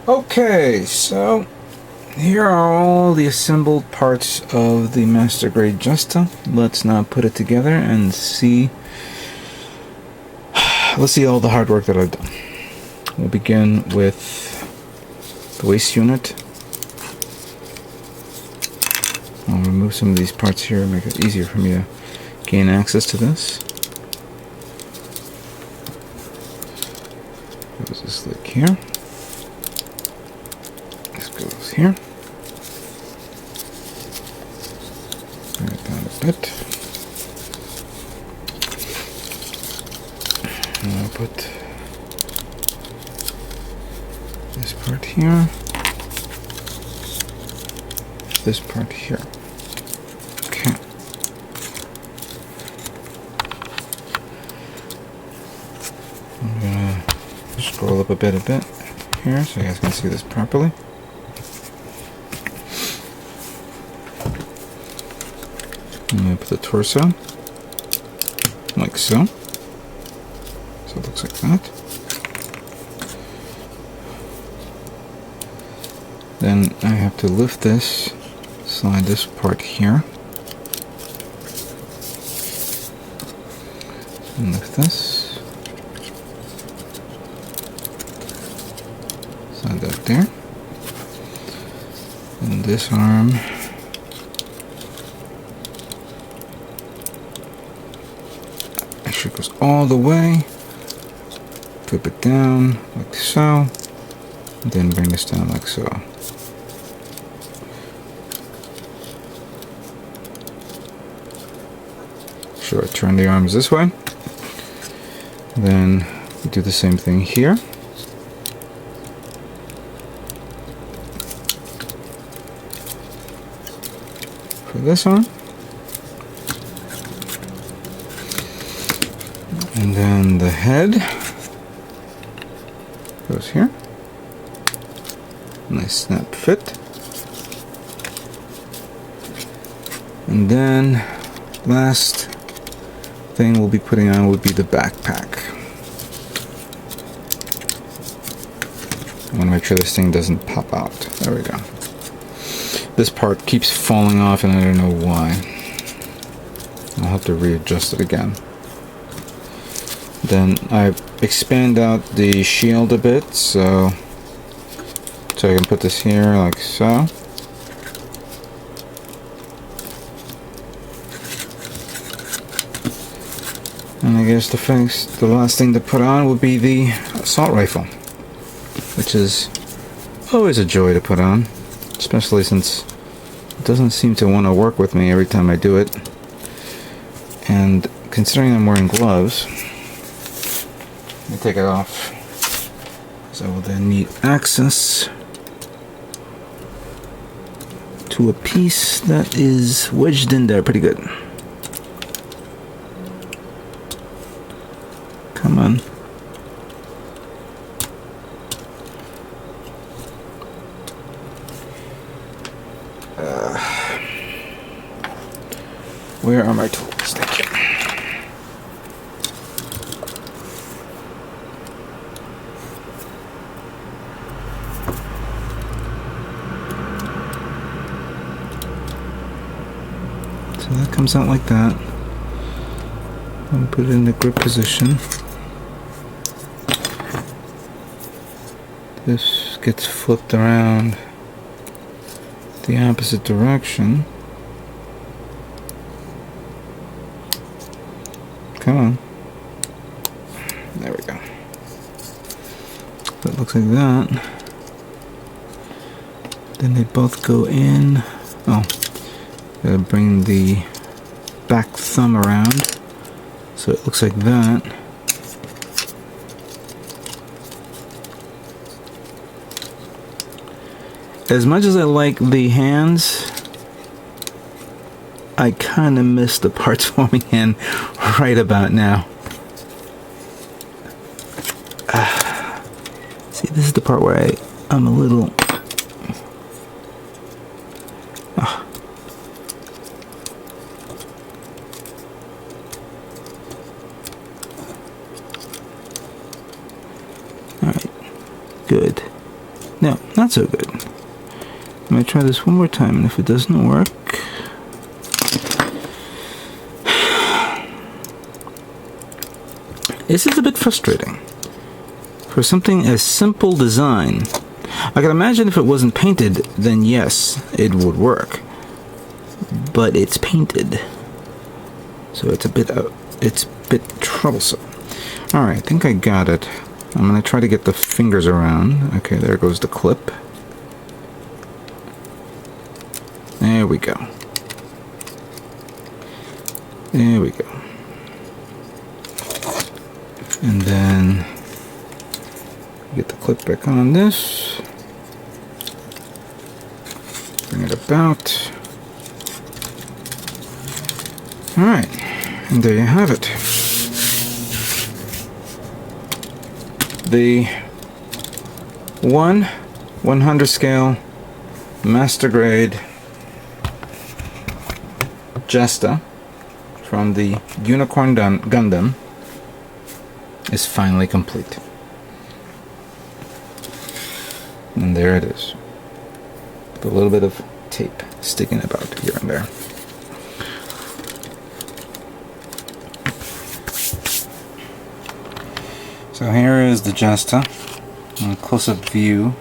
Okay, so here are all the assembled parts of the Master Grade Jesta. Let's now put it together and see. Let's see all the hard work that I've done. We'll begin with the waist unit. I'll remove some of these parts here and make it easier for me to gain access to this. There's this lid here. This goes here. Bring it down a bit. And I'll put this part here. This part here. Okay. I'm gonna scroll up a bit here so you guys can see this properly. I'm gonna put the torso like so. So it looks like that. Then I have to lift this, slide this part here, and lift this, slide that there, and this arm actually goes all the way, flip it down like so, and then bring this down like so. Sure, turn the arms this way. Then we do the same thing here. For this arm. And then the head goes here. Nice snap fit. And then last thing we'll be putting on would be the backpack. I want to make sure this thing doesn't pop out. There we go. This part keeps falling off and I don't know why. I'll have to readjust it again. Then I expand out the shield a bit so I can put this here like so. And I guess the last thing to put on would be the assault rifle, which is always a joy to put on, especially since it doesn't seem to want to work with me every time I do it. And considering I'm wearing gloves, let me take it off, because I will then need access to a piece that is wedged in there pretty good. Come on. Where are my tools? Thank you. So that comes out like that. And put it in the grip position. This gets flipped around the opposite direction. Come on. There we go. That looks like that. Then they both go in. Oh, gotta bring the back thumb around so it looks like that. As much as I like the hands, I kind of miss the parts forming in right about now. See, this is the part where I'm a little... Alright, good. Now, so good. I'm going to try this one more time, and if it doesn't work... This is a bit frustrating. For something as simple design, I can imagine if it wasn't painted, then yes, it would work. But it's painted, so it's a bit troublesome. All right, I think I got it. I'm gonna try to get the fingers around. Okay, there goes the clip. There we go. There we go. And then get the clip back on this. Bring it about. Alright, and there you have it. The 1/100 scale master grade Jesta from the Unicorn Gundam is finally complete. And there it is. With a little bit of tape sticking about here and there. So here is the Jesta, a close-up view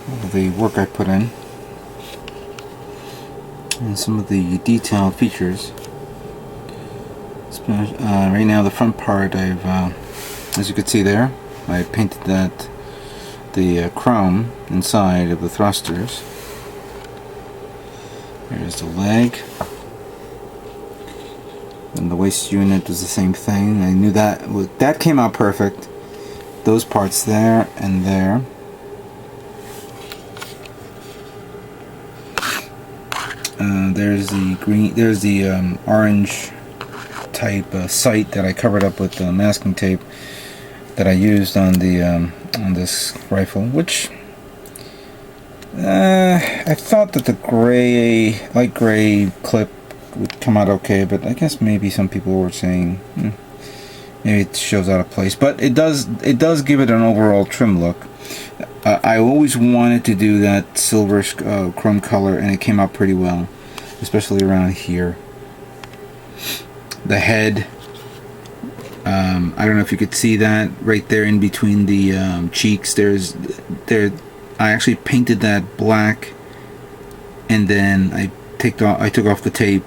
of the work I put in, and some of the detailed features. Right now, the front part, I've, as you can see there, I painted the chrome inside of the thrusters. Here's the leg. And the waist unit was the same thing. I knew that came out perfect. Those parts there and there. There's the green. There's the orange type sight that I covered up with masking tape that I used on the on this rifle, which I thought that the gray, light gray clip would come out okay, but I guess maybe some people were saying maybe it shows out of place, but it does give it an overall trim look. I always wanted to do that silverish chrome color, and it came out pretty well, especially around here. The head, I don't know if you could see that right there in between the cheeks. I actually painted that black, and then I took off the tape,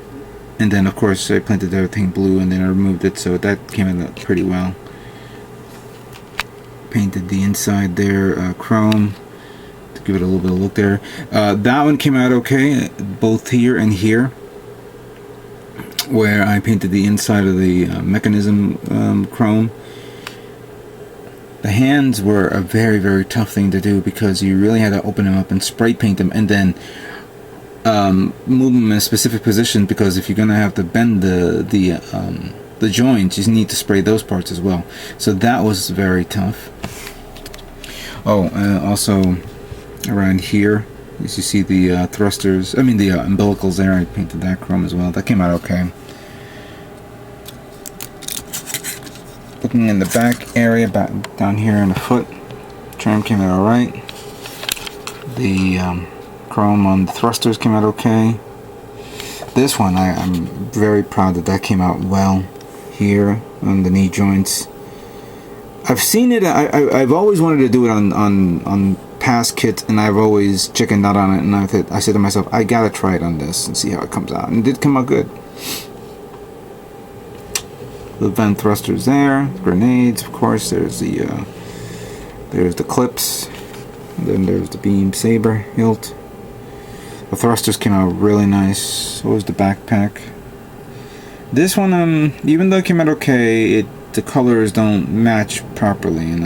and then of course I painted everything blue, and then I removed it, so that came out pretty well. Painted the inside there chrome to give it a little bit of look there. That one came out okay, both here and here, where I painted the inside of the mechanism chrome. The hands were a very, very tough thing to do, because you really had to open them up and spray paint them, and then move them in a specific position, because if you're going to have to bend the joints, you need to spray those parts as well. So that was very tough. Oh, also around here, as you see the thrusters, I mean the umbilicals there, I painted that chrome as well. That came out okay. Looking in the back area, back down here in the foot, trim came out alright. The chrome on the thrusters came out okay. This one, I'm very proud that came out well here on the knee joints. I've seen it. I've always wanted to do it on past kits, and I've always chickened out on it. And I said to myself, I gotta try it on this and see how it comes out. And it did come out good. The vent thrusters there, grenades, of course. There's the clips, and then there's the beam Saber hilt. The thrusters came out really nice. So was the backpack. This one, even though it came out okay, the colors don't match properly, and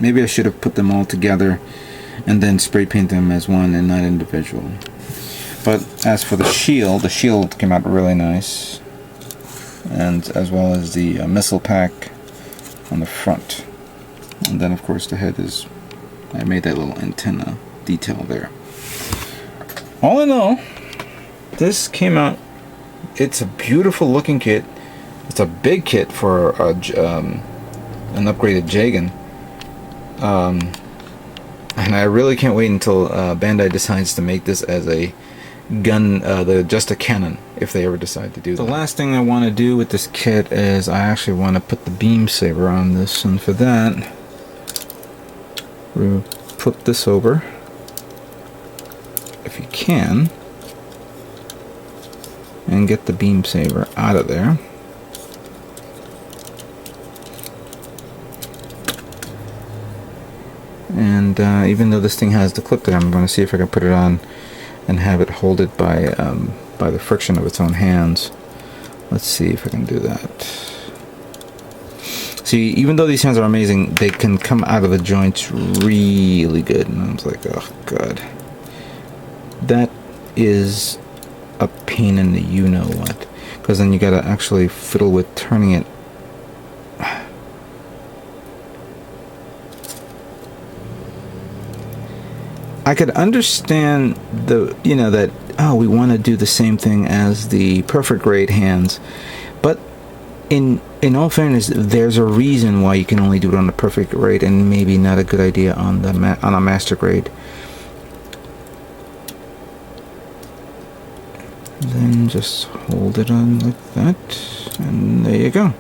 maybe I should have put them all together and then spray paint them as one and not individual. But as for the shield came out really nice, and as well as the missile pack on the front. And then of course the head I made that little antenna detail there. All in all, this came out, it's a beautiful looking kit. It's a big kit for an upgraded Jagan. and I really can't wait until Bandai decides to make this as a just a cannon, if they ever decide to do that. The last thing I want to do with this kit is I actually want to put the beam saber on this, and for that we'll flip this over if you can and get the beam saber out of there. And even though this thing has the clip there, I'm going to see if I can put it on and have it hold it by the friction of its own hands. Let's see if I can do that. See, even though these hands are amazing, they can come out of the joints really good. And I was like, oh god, that is a pain in the you-know-what. Because then you gotta actually fiddle with turning it. I could understand that, oh, we want to do the same thing as the perfect grade hands, but in all fairness, there's a reason why you can only do it on the perfect grade and maybe not a good idea on the on a master grade. Then just hold it on like that, and there you go.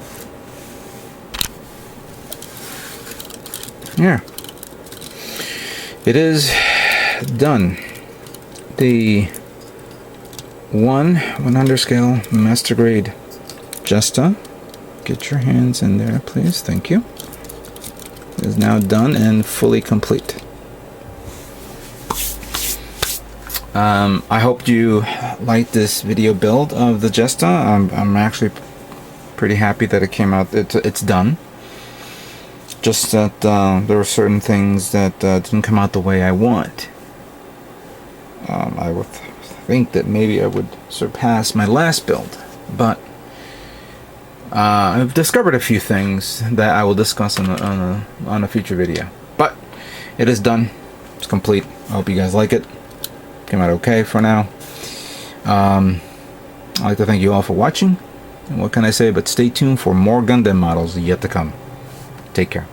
Yeah, it is done. The 1/100 scale master grade Jesta, get your hands in there please, thank you, is now done and fully complete. I hope you liked this video build of the Jesta. I'm actually pretty happy that it came out. It's done. Just that there were certain things that didn't come out the way I want. I would think that maybe I would surpass my last build, but I've discovered a few things that I will discuss on a future video. But it is done. It's complete. I hope you guys like it. Came out okay for now. I'd like to thank you all for watching. And what can I say but stay tuned for more Gundam models yet to come. Take care.